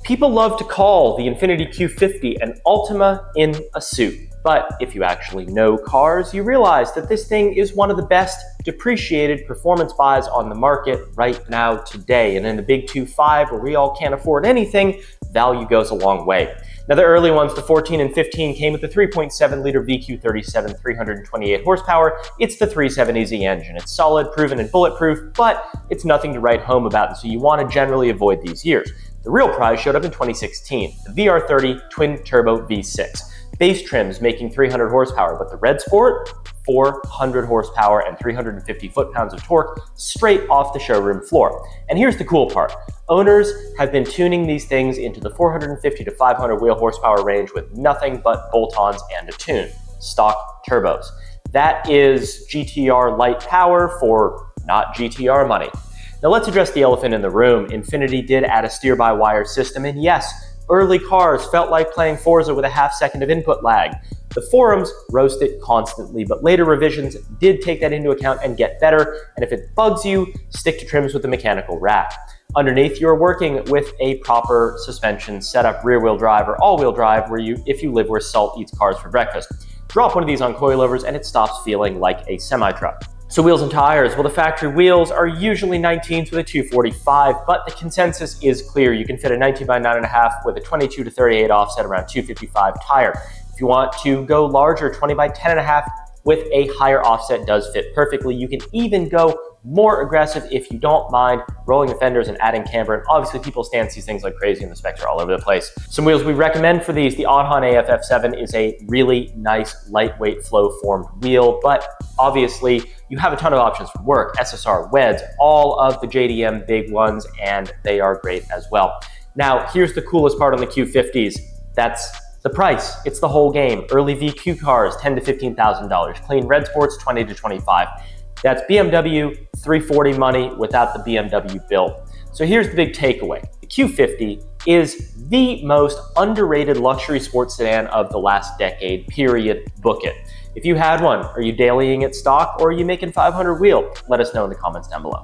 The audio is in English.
People love to call the Infiniti Q50 an Altima in a suit. But if you actually know cars, you realize that this thing is one of the best depreciated performance buys on the market right now today. And in the big 2.5, where we all can't afford anything, value goes a long way. Now, the early ones, the 14 and 15, came with the 3.7-liter VQ37, 328 horsepower. It's the 370Z engine. It's solid, proven, and bulletproof, but it's nothing to write home about, and so you want to generally avoid these years. The real prize showed up in 2016, the VR30 twin-turbo V6. Base trims making 300 horsepower, but the Red Sport, 400 horsepower and 350 foot-pounds of torque straight off the showroom floor. And here's the cool part. Owners have been tuning these things into the 450 to 500 wheel horsepower range with nothing but bolt-ons and a tune, stock turbos. That is GTR light power for not GTR money. Now let's address the elephant in the room. Infiniti did add a steer-by-wire system, and yes, early cars felt like playing Forza with a half second of input lag. The forums roast it constantly, but later revisions did take that into account and get better, and if it bugs you, stick to trims with the mechanical rack. Underneath, you're working with a proper suspension setup, rear-wheel drive or all-wheel drive, if you live where salt eats cars for breakfast. Drop one of these on coilovers and it stops feeling like a semi-truck. So wheels and tires, well, the factory wheels are usually 19s with a 245, but the consensus is clear. You can fit a 19 by 9.5 with a 22 to 38 offset around 255 tire. If you want to go larger, 20 by 10.5 with a higher offset does fit perfectly. You can even go more aggressive if you don't mind rolling the fenders and adding camber. And obviously people stance these things like crazy and the specs are all over the place. Some wheels we recommend for these, the Oddhon AFF7 is a really nice lightweight flow formed wheel, but obviously you have a ton of options from work, SSR, WEDs, all of the JDM big ones, and they are great as well. Now, here's the coolest part on the Q50s. That's the price. It's the whole game. Early VQ cars, $10,000 to $15,000. Clean red sports, $20,000 to $25,000. That's BMW 340 money without the BMW bill. So here's the big takeaway. The Q50 is the most underrated luxury sports sedan of the last decade, period. Book it. If you had one, are you dailying it stock or are you making 500 wheel? Let us know in the comments down below.